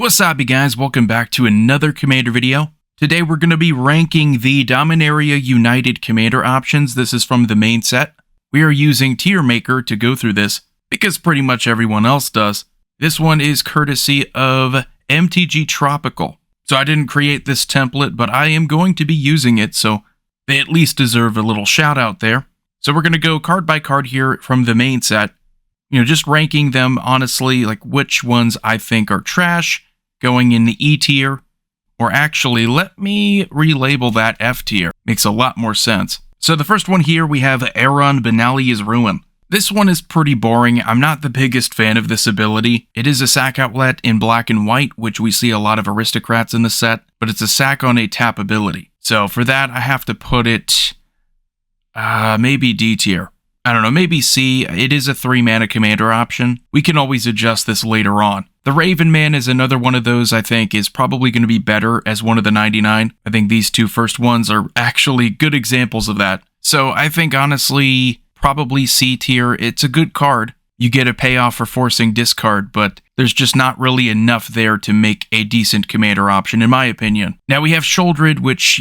Wasabi guys, welcome back to another Commander video. Today we're going to be ranking the Dominaria United Commander options. This is from the main set. We are using Tier Maker to go through this, because pretty much everyone else does. This one is courtesy of MTG Tropical. So I didn't create this template, but I am going to be using it, so they at least deserve a little shout out there. So we're going to go card by card here from the main set. Just ranking them honestly, like which ones I think are trash, going in the E tier, or actually, let me relabel that F tier. Makes a lot more sense. So the first one here, we have Aaron Benali's Ruin. This one is pretty boring. I'm not the biggest fan of this ability. It is a sack outlet in black and white, which we see a lot of aristocrats in the set, but it's a sack on a tap ability. So for that, I have to put it, maybe D tier. I don't know, maybe C. It is a 3-mana commander option. We can always adjust this later on. The Raven Man is another one of those I think is probably going to be better as one of the 99. I think these two first ones are actually good examples of that. So I think honestly, probably C tier. It's a good card. You get a payoff for forcing discard, but there's just not really enough there to make a decent commander option, in my opinion. Now we have Sholdred, which,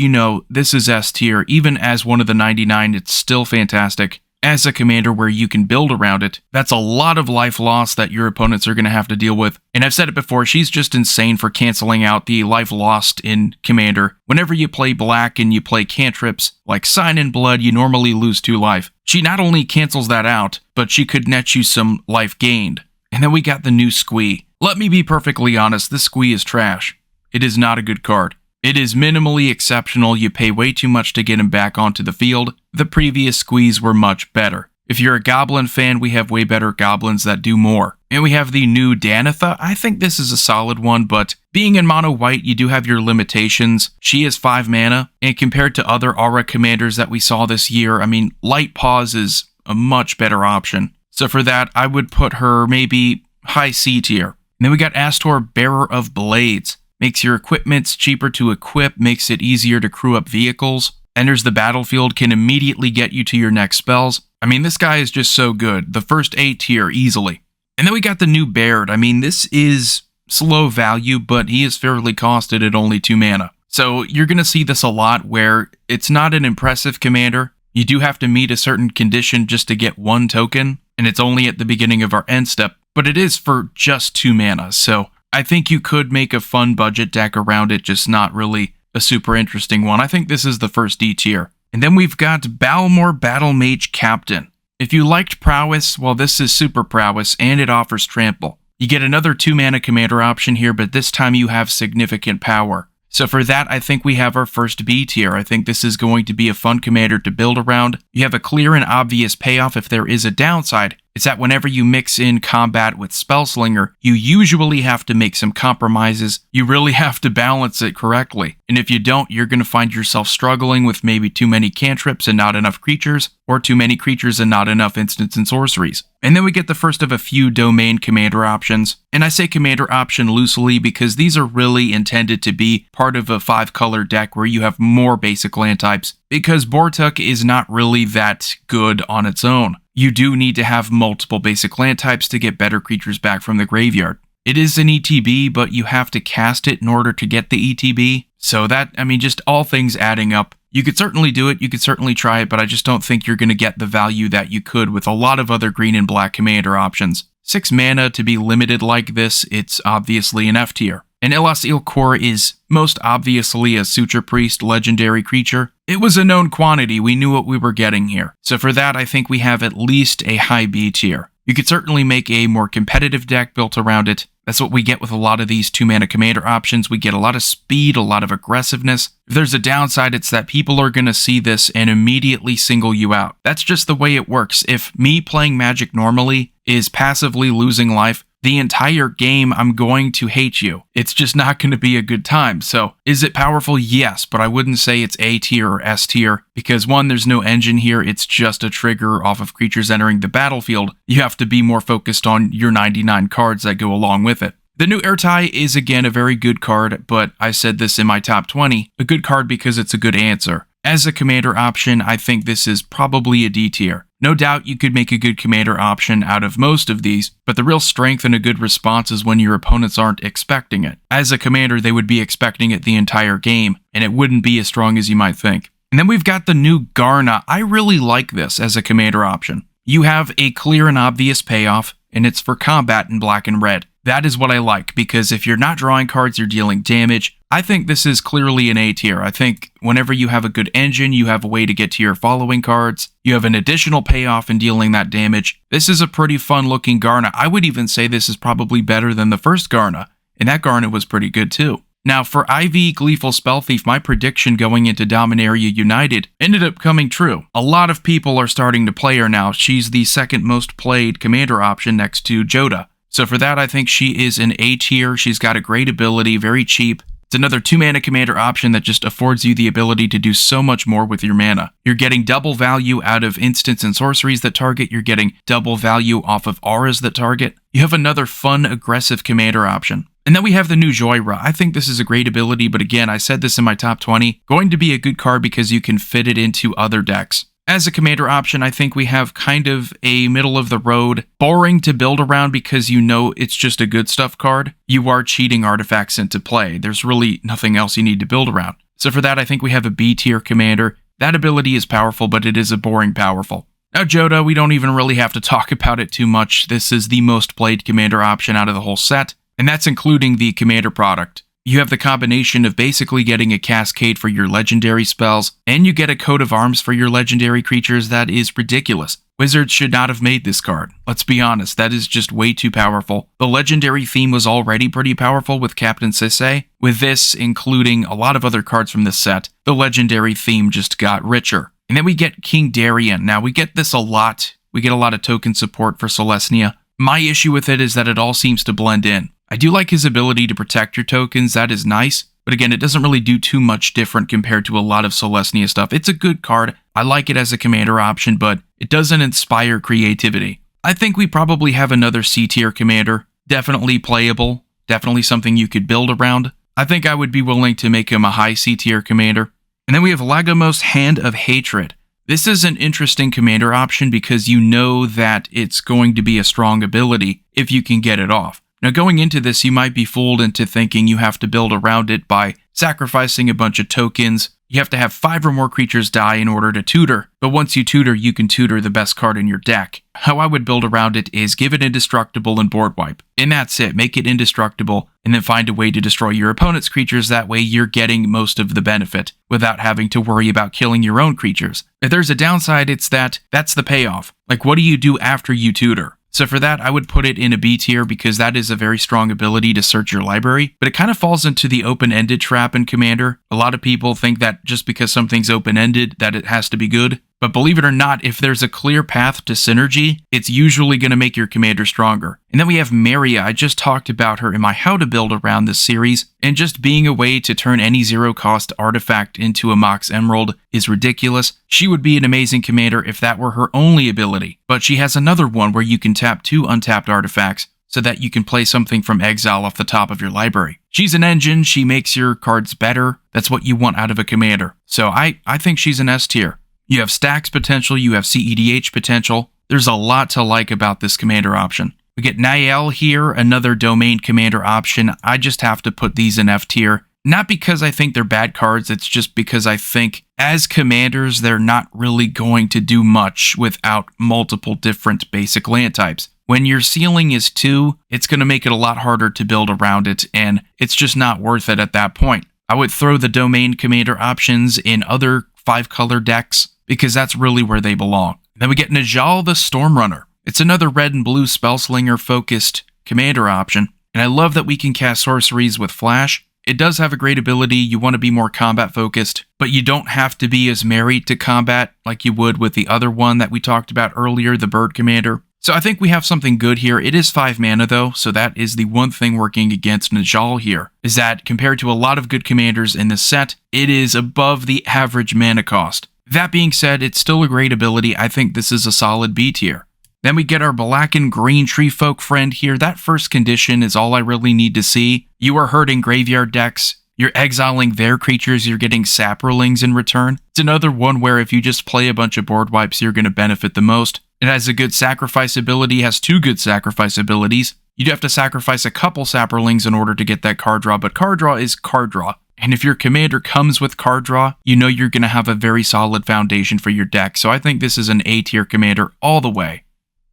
this is S tier. Even as one of the 99, it's still fantastic. As a commander where you can build around it, that's a lot of life loss that your opponents are going to have to deal with. And I've said it before, she's just insane for canceling out the life lost in Commander. Whenever you play black and you play cantrips, like Sign in Blood, you normally lose 2 life. She not only cancels that out, but she could net you some life gained. And then we got the new Squee. Let me be perfectly honest, this Squee is trash. It is not a good card. It is minimally exceptional. You pay way too much to get him back onto the field. The previous Squees were much better. If you're a Goblin fan, we have way better Goblins that do more. And we have the new Danitha. I think this is a solid one, but being in mono white, you do have your limitations. She is 5 mana, and compared to other Aura commanders that we saw this year, Light Paws is a much better option. So for that, I would put her maybe high C tier. And then we got Astor, Bearer of Blades. Makes your equipments cheaper to equip, makes it easier to crew up vehicles. Enters the battlefield, can immediately get you to your next spells. This guy is just so good. The first A tier, easily. And then we got the new Baird. This is slow value, but he is fairly costed at only 2 mana. So you're going to see this a lot where it's not an impressive commander. You do have to meet a certain condition just to get 1 token, and it's only at the beginning of our end step. But it is for just 2 mana, so I think you could make a fun budget deck around it, just not really a super interesting one. I think this is the first D tier. And then we've got Balmor Battle Mage Captain. If you liked Prowess, well, this is Super Prowess, and it offers Trample. You get another 2-mana commander option here, but this time you have significant power. So for that, I think we have our first B tier. I think this is going to be a fun commander to build around. You have a clear and obvious payoff if there is a downside. It's that whenever you mix in combat with Spellslinger, you usually have to make some compromises. You really have to balance it correctly. And if you don't, you're going to find yourself struggling with maybe too many cantrips and not enough creatures, or too many creatures and not enough instants and sorceries. And then we get the first of a few domain commander options. And I say commander option loosely because these are really intended to be part of a 5-color deck where you have more basic land types, because Bortuk is not really that good on its own. You do need to have multiple basic land types to get better creatures back from the graveyard. It is an ETB, but you have to cast it in order to get the ETB. So that, just all things adding up. You could certainly do it, you could certainly try it, but I just don't think you're going to get the value that you could with a lot of other green and black commander options. 6 mana to be limited like this, it's obviously an F tier. And Elas Ilkor is most obviously a Suture Priest legendary creature. It was a known quantity, we knew what we were getting here. So for that, I think we have at least a high B tier. You could certainly make a more competitive deck built around it. That's what we get with a lot of these 2-mana commander options. We get a lot of speed, a lot of aggressiveness. If there's a downside, it's that people are going to see this and immediately single you out. That's just the way it works. If me playing Magic normally is passively losing life, the entire game, I'm going to hate you. It's just not going to be a good time. So, is it powerful? Yes, but I wouldn't say it's A tier or S tier, because 1, there's no engine here, it's just a trigger off of creatures entering the battlefield. You have to be more focused on your 99 cards that go along with it. The new Ertai is again a very good card, but I said this in my top 20, a good card because it's a good answer. As a commander option, I think this is probably a D tier. No doubt you could make a good commander option out of most of these, but the real strength and a good response is when your opponents aren't expecting it. As a commander, they would be expecting it the entire game, and it wouldn't be as strong as you might think. And then we've got the new Garna. I really like this as a commander option. You have a clear and obvious payoff, and it's for combat in black and red. That is what I like, because if you're not drawing cards, you're dealing damage. I think this is clearly an A tier. I think whenever you have a good engine, you have a way to get to your following cards. You have an additional payoff in dealing that damage. This is a pretty fun looking Garna. I would even say this is probably better than the first Garna, and that Garna was pretty good too. Now, for IV Gleeful Spell Thief, my prediction going into Dominaria United ended up coming true. A lot of people are starting to play her now. She's the second most played commander option next to Jodah. So for that, I think she is an A tier. She's got a great ability, very cheap. It's another 2-mana commander option that just affords you the ability to do so much more with your mana. You're getting double value out of instants and sorceries that target. You're getting double value off of auras that target. You have another fun, aggressive commander option. And then we have the new Joira. I think this is a great ability, but again, I said this in my top 20. Going to be a good card because you can fit it into other decks. As a commander option, I think we have kind of a middle-of-the-road, boring to build around because you know it's just a good stuff card. You are cheating artifacts into play. There's really nothing else you need to build around. So for that, I think we have a B-tier commander. That ability is powerful, but it is a boring powerful. Now Jodah, we don't even really have to talk about it too much. This is the most played commander option out of the whole set, and that's including the commander product. You have the combination of basically getting a cascade for your legendary spells, and you get a coat of arms for your legendary creatures. That is ridiculous. Wizards should not have made this card. Let's be honest, that is just way too powerful. The legendary theme was already pretty powerful with Captain Sisay. With this, including a lot of other cards from this set, the legendary theme just got richer. And then we get King Darien. Now, we get this a lot. We get a lot of token support for Celestia. My issue with it is that it all seems to blend in. I do like his ability to protect your tokens, that is nice, but again, it doesn't really do too much different compared to a lot of Celestia stuff. It's a good card, I like it as a commander option, but it doesn't inspire creativity. I think we probably have another C-tier commander, definitely playable, definitely something you could build around. I think I would be willing to make him a high C-tier commander. And then we have Lagomos Hand of Hatred. This is an interesting commander option because you know that it's going to be a strong ability if you can get it off. Now going into this, you might be fooled into thinking you have to build around it by sacrificing a bunch of tokens. You have to have 5 or more creatures die in order to tutor, but once you tutor, you can tutor the best card in your deck. How I would build around it is give it indestructible and board wipe. And that's it, make it indestructible, and then find a way to destroy your opponent's creatures. That way you're getting most of the benefit without having to worry about killing your own creatures. If there's a downside, it's that's the payoff. Like, what do you do after you tutor? So for that, I would put it in a B tier because that is a very strong ability to search your library, but it kind of falls into the open-ended trap in Commander. A lot of people think that just because something's open-ended, that it has to be good. But believe it or not, if there's a clear path to synergy, it's usually going to make your commander stronger. And then we have Maria. I just talked about her in my How to Build Around this series, and just being a way to turn any zero-cost artifact into a Mox Emerald is ridiculous. She would be an amazing commander if that were her only ability, but she has another one where you can tap 2 untapped artifacts so that you can play something from exile off the top of your library. She's an engine, she makes your cards better. That's what you want out of a commander. So I think she's an S tier. You have stacks potential, you have CEDH potential. There's a lot to like about this commander option. We get Nael here, another domain commander option. I just have to put these in F tier. Not because I think they're bad cards, it's just because I think as commanders, they're not really going to do much without multiple different basic land types. When your ceiling is 2, it's going to make it a lot harder to build around it, and it's just not worth it at that point. I would throw the domain commander options in other 5-color decks, because that's really where they belong. Then we get Najal the Stormrunner. It's another red and blue Spellslinger focused commander option, and I love that we can cast sorceries with flash. It does have a great ability. You want to be more combat focused, but you don't have to be as married to combat like you would with the other one that we talked about earlier, the bird commander. So I think we have something good here. It is 5 mana though, so that is the one thing working against Najal here, is that compared to a lot of good commanders in this set, it is above the average mana cost. That being said, it's still a great ability. I think this is a solid B tier. Then we get our black and green tree folk friend here. That first condition is all I really need to see. You are hurting graveyard decks. You're exiling their creatures, you're getting saprolings in return. It's another one where if you just play a bunch of board wipes, you're going to benefit the most. It has a good sacrifice ability, has 2 good sacrifice abilities. You do have to sacrifice a couple saprolings in order to get that card draw, but card draw is card draw. And if your commander comes with card draw, you know you're going to have a very solid foundation for your deck. So I think this is an A tier commander all the way.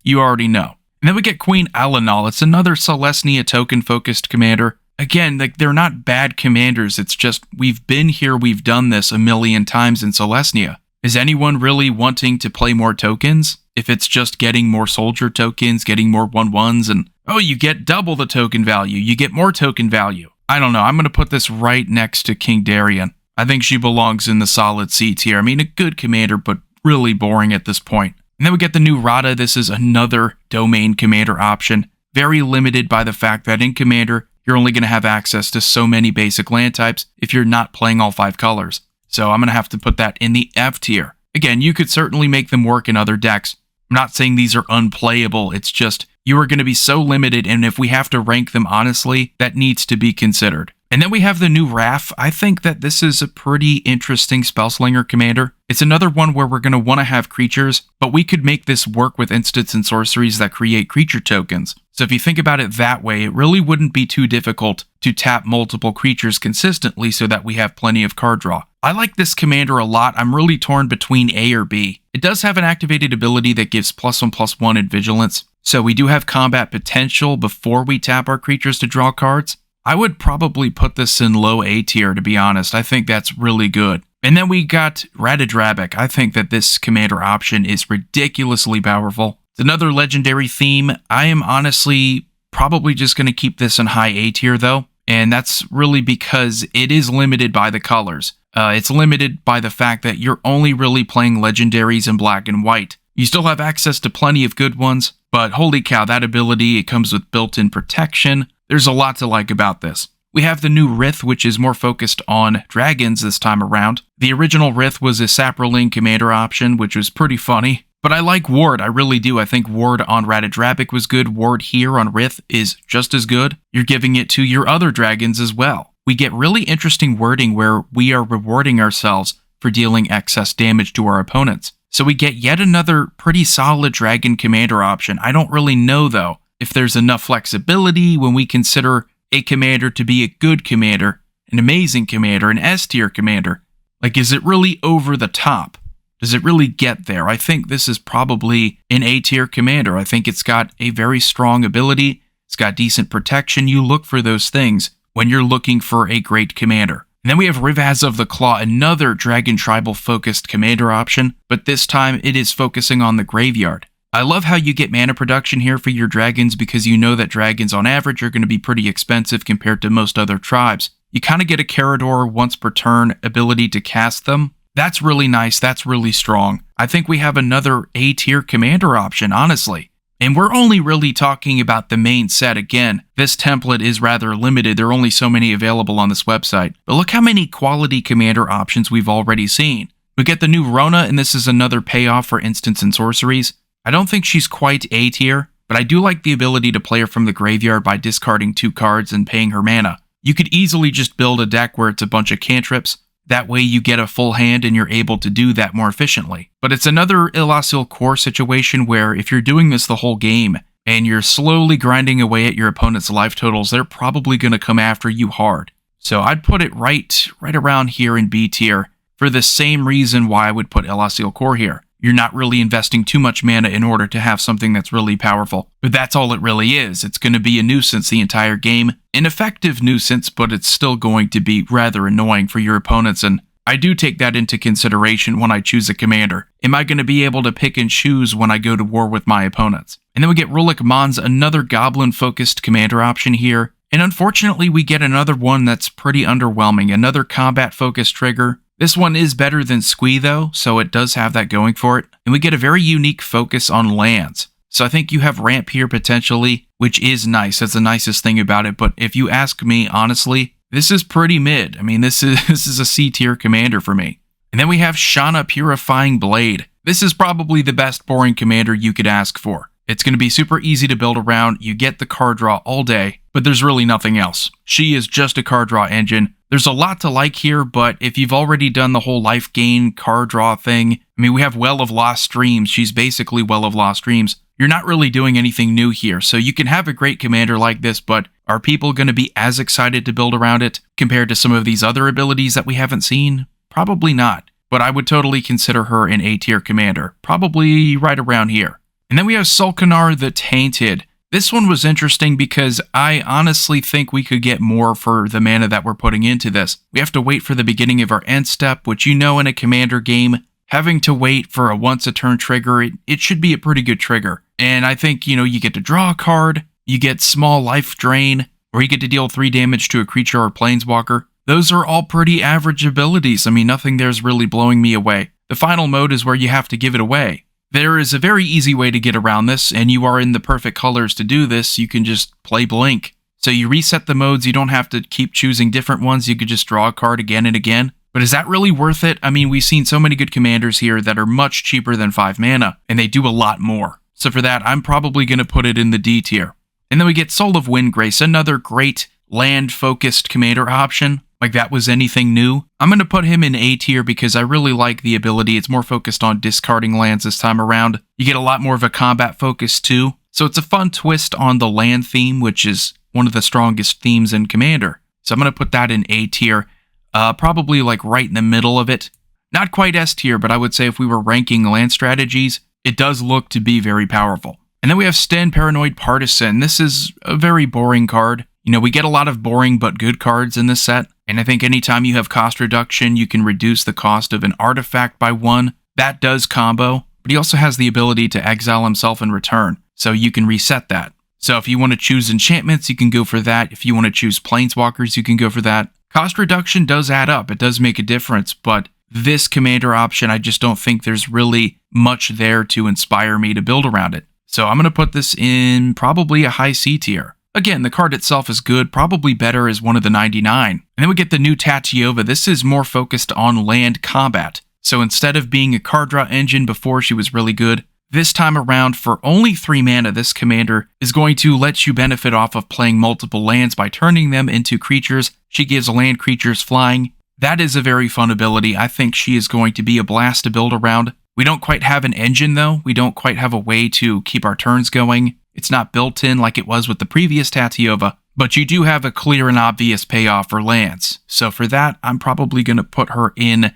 You already know. And then we get Queen Alanal. It's another Celestia token-focused commander. Again, like, they're not bad commanders. It's just we've been here, we've done this a million times in Celestia. Is anyone really wanting to play more tokens? If it's just getting more soldier tokens, getting more 1/1s, and oh, you get double the token value, you get more token value. I don't know, I'm going to put this right next to King Darien. I think she belongs in the solid C tier. I mean, a good commander, but really boring at this point. And then we get the new Rada. This is another domain commander option. Very limited by the fact that in Commander, you're only going to have access to so many basic land types if you're not playing all 5 colors. So I'm going to have to put that in the F tier. Again, you could certainly make them work in other decks. I'm not saying these are unplayable. It's just you are going to be so limited, and if we have to rank them honestly, that needs to be considered. And then we have the new Wrath. I think that this is a pretty interesting Spellslinger commander. It's another one where we're going to want to have creatures, but we could make this work with instants and sorceries that create creature tokens. So if you think about it that way, it really wouldn't be too difficult to tap multiple creatures consistently so that we have plenty of card draw. I like this commander a lot. I'm really torn between A or B. It does have an activated ability that gives +1/+1 in Vigilance, so we do have combat potential before we tap our creatures to draw cards. I would probably put this in low A tier, to be honest. I think that's really good. And then we got Radadrabic. I think that this commander option is ridiculously powerful. It's another legendary theme. I am honestly probably just going to keep this in high A tier, though. And that's really because it is limited by the colors. It's limited by the fact that you're only really playing legendaries in black and white. You still have access to plenty of good ones, but holy cow, that ability, it comes with built-in protection. There's a lot to like about this. We have the new Rith, which is more focused on dragons this time around. The original Rith was a Saproling commander option, which was pretty funny. But I like Ward, I really do. I think Ward on Radadrabic was good. Ward here on Rith is just as good. You're giving it to your other dragons as well. We get really interesting wording where we are rewarding ourselves for dealing excess damage to our opponents. So we get yet another pretty solid dragon commander option. I don't really know, though, if there's enough flexibility when we consider a commander to be a good commander, an amazing commander, an S-tier commander. Like, is it really over the top? Does it really get there? I think this is probably an A-tier commander. I think it's got a very strong ability. It's got decent protection. You look for those things when you're looking for a great commander. And then we have Rivaz of the Claw, another Dragon Tribal-focused commander option, but this time it is focusing on the graveyard. I love how you get mana production here for your dragons because you know that dragons on average are going to be pretty expensive compared to most other tribes. You kind of get a Carador once per turn ability to cast them. That's really nice. That's really strong. I think we have another A-tier commander option, honestly. And we're only really talking about the main set again. This template is rather limited. There are only so many available on this website. But look how many quality commander options we've already seen. We get the new Rona, and this is another payoff for instants and sorceries. I don't think she's quite A tier, but I do like the ability to play her from the graveyard by discarding 2 cards and paying her mana. You could easily just build a deck where it's a bunch of cantrips. That way you get a full hand and you're able to do that more efficiently. But it's another Ilasil Core situation where if you're doing this the whole game and you're slowly grinding away at your opponent's life totals, they're probably going to come after you hard. So I'd put it right around here in B tier for the same reason why I would put Ilasil Core here. You're not really investing too much mana in order to have something that's really powerful. But that's all it really is. It's going to be a nuisance the entire game. An effective nuisance, but it's still going to be rather annoying for your opponents, and I do take that into consideration when I choose a commander. Am I going to be able to pick and choose when I go to war with my opponents? And then we get Rulik Mons, another goblin-focused commander option here. And unfortunately, we get another one that's pretty underwhelming, another combat-focused trigger. This one is better than Squee though, so it does have that going for it. And we get a very unique focus on lands. So I think you have ramp here potentially, which is nice. That's the nicest thing about it. But if you ask me, honestly, this is pretty mid. I mean, this is a C tier commander for me. And then we have Shana Purifying Blade. This is probably the best boring commander you could ask for. It's going to be super easy to build around. You get the card draw all day, but there's really nothing else. She is just a card draw engine. There's a lot to like here, but if you've already done the whole life gain card draw thing, I mean, we have Well of Lost Dreams. She's basically Well of Lost Dreams. You're not really doing anything new here, so you can have a great commander like this, but are people going to be as excited to build around it compared to some of these other abilities that we haven't seen? Probably not, but I would totally consider her an A-tier commander, probably right around here. And then we have Sulkanar the Tainted. This one was interesting because I honestly think we could get more for the mana that we're putting into this. We have to wait for the beginning of our end step, which in a commander game, having to wait for a once-a-turn trigger, it should be a pretty good trigger. And I think, you get to draw a card, you get small life drain, or you get to deal 3 damage to a creature or planeswalker. Those are all pretty average abilities. I mean, nothing there's really blowing me away. The final mode is where you have to give it away. There is a very easy way to get around this, and you are in the perfect colors to do this. You can just play Blink. So you reset the modes, you don't have to keep choosing different ones, you could just draw a card again and again. But is that really worth it? I mean, we've seen so many good commanders here that are much cheaper than 5 mana, and they do a lot more. So for that, I'm probably going to put it in the D tier. And then we get Soul of Windgrace, another great land-focused commander option. Like that was anything new. I'm going to put him in A tier because I really like the ability. It's more focused on discarding lands this time around. You get a lot more of a combat focus too. So it's a fun twist on the land theme, which is one of the strongest themes in Commander. So I'm going to put that in A tier, probably like right in the middle of it. Not quite S tier, but I would say if we were ranking land strategies, it does look to be very powerful. And then we have Sten Paranoid Partisan. This is a very boring card. We get a lot of boring but good cards in this set. And I think anytime you have cost reduction, you can reduce the cost of an artifact by 1. That does combo, but he also has the ability to exile himself in return, so you can reset that. So if you want to choose enchantments, you can go for that. If you want to choose planeswalkers, you can go for that. Cost reduction does add up. It does make a difference, but this commander option, I just don't think there's really much there to inspire me to build around it. So I'm going to put this in probably a high C tier. Again, the card itself is good, probably better as one of the 99. And then we get the new Tatyova. This is more focused on land combat. So instead of being a card draw engine before she was really good, this time around for only 3 mana, this commander is going to let you benefit off of playing multiple lands by turning them into creatures. She gives land creatures flying. That is a very fun ability. I think she is going to be a blast to build around. We don't quite have an engine though. We don't quite have a way to keep our turns going. It's not built in like it was with the previous Tatyova, but you do have a clear and obvious payoff for lands. So for that, I'm probably going to put her in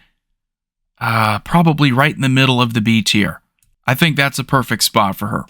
probably right in the middle of the B tier. I think that's a perfect spot for her.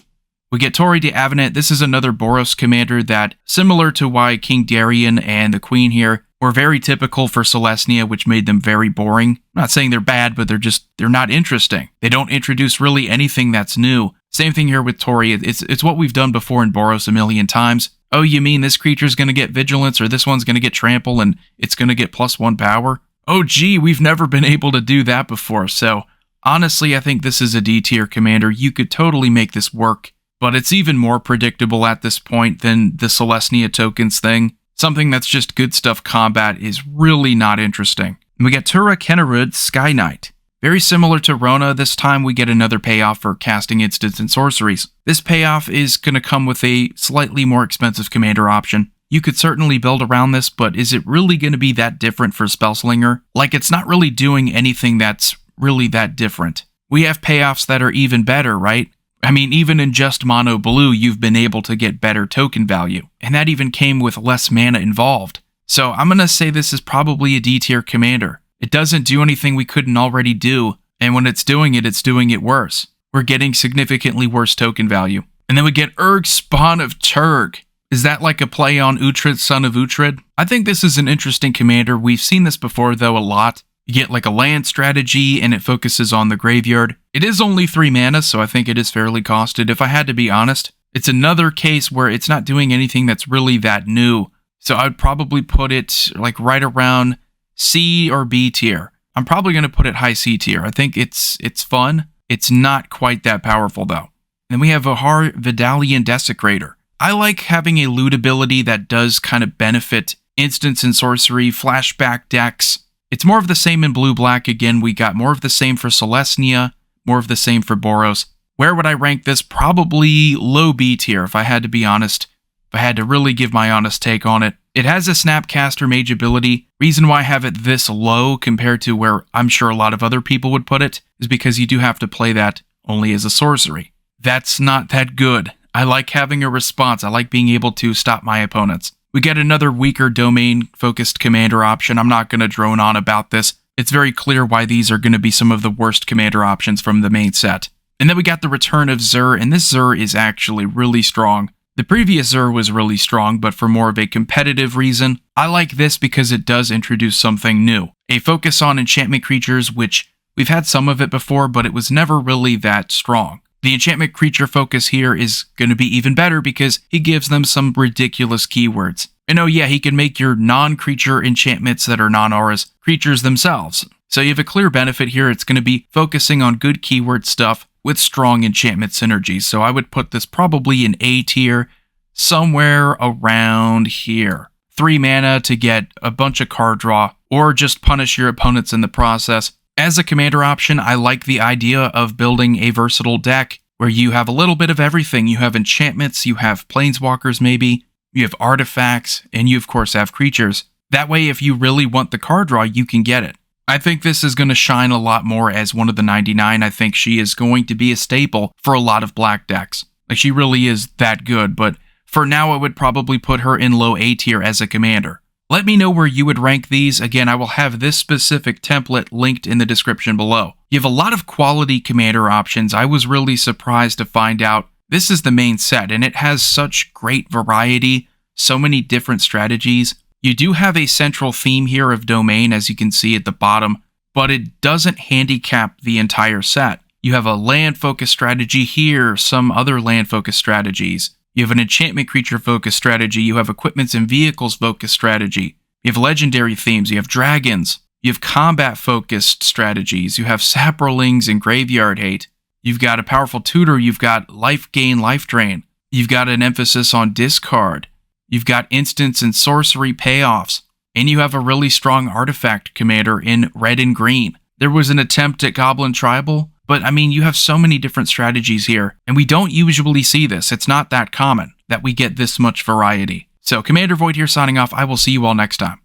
We get Tori de Avenant. This is another Boros commander that, similar to why King Darien and the Queen here, were very typical for Celestia, which made them very boring. I'm not saying they're bad, but they're not interesting. They don't introduce really anything that's new. Same thing here with Tori. It's what we've done before in Boros a million times. Oh, you mean this creature's going to get Vigilance, or this one's going to get Trample, and it's going to get +1 power? Oh, gee, we've never been able to do that before. So, honestly, I think this is a D-tier commander. You could totally make this work, but it's even more predictable at this point than the Celestia tokens thing. Something that's just good stuff combat is really not interesting. And we get Tura Kennerud Sky Knight. Very similar to Rona, this time we get another payoff for casting instants and sorceries. This payoff is going to come with a slightly more expensive commander option. You could certainly build around this, but is it really going to be that different for Spellslinger? Like, it's not really doing anything that's really that different. We have payoffs that are even better, right? I mean, even in just mono blue, you've been able to get better token value, and that even came with less mana involved. So I'm going to say this is probably a D-tier commander. It doesn't do anything we couldn't already do, and when it's doing it worse. We're getting significantly worse token value. And then we get Urg Spawn of Turg. Is that like a play on Uhtred, son of Uhtred? I think this is an interesting commander. We've seen this before, though, a lot. You get like a land strategy, and it focuses on the graveyard. It is only 3 mana, so I think it is fairly costed, if I had to be honest. It's another case where it's not doing anything that's really that new. So I'd probably put it like right around C or B tier. I'm probably going to put it high C tier. I think it's fun. It's not quite that powerful, though. Then we have Vahar Vidalian Desecrator. I like having a loot ability that does kind of benefit instants and sorcery, flashback decks. It's more of the same in blue-black. Again, we got more of the same for Celestia, more of the same for Boros. Where would I rank this? Probably low B tier, if I had to be honest. If I had to really give my honest take on it. It has a Snapcaster Mage ability. Reason why I have it this low compared to where I'm sure a lot of other people would put it is because you do have to play that only as a sorcery. That's not that good. I like having a response. I like being able to stop my opponents. We get another weaker domain-focused commander option. I'm not going to drone on about this. It's very clear why these are going to be some of the worst commander options from the main set. And then we got the return of Zur, and this Zur is actually really strong. The previous Zur was really strong, but for more of a competitive reason. I like this because it does introduce something new. A focus on enchantment creatures, which we've had some of it before, but it was never really that strong. The enchantment creature focus here is going to be even better because he gives them some ridiculous keywords. And oh yeah, he can make your non-creature enchantments that are non-auras creatures themselves. So you have a clear benefit here. It's going to be focusing on good keyword stuff with strong enchantment synergies. So I would put this probably in A tier, somewhere around here. 3 mana to get a bunch of card draw, or just punish your opponents in the process. As a commander option, I like the idea of building a versatile deck where you have a little bit of everything. You have enchantments, you have planeswalkers maybe, you have artifacts, and you of course have creatures. That way, if you really want the card draw, you can get it. I think this is going to shine a lot more as one of the 99. I think she is going to be a staple for a lot of black decks. Like, she really is that good, but for now, I would probably put her in low A tier as a commander. Let me know where you would rank these. Again, I will have this specific template linked in the description below. You have a lot of quality commander options. I was really surprised to find out this is the main set, and it has such great variety, so many different strategies. You do have a central theme here of domain, as you can see at the bottom, but it doesn't handicap the entire set. You have a land-focused strategy here, some other land-focused strategies. You have an enchantment creature-focused strategy. You have equipments and vehicles-focused strategy. You have legendary themes. You have dragons. You have combat-focused strategies. You have saprolings and graveyard hate. You've got a powerful tutor. You've got life gain, life drain. You've got an emphasis on discard. You've got instants and sorcery payoffs. And you have a really strong artifact commander in red and green. There was an attempt at Goblin Tribal, but I mean, you have so many different strategies here, and we don't usually see this. It's not that common that we get this much variety. So, Commander Void here signing off. I will see you all next time.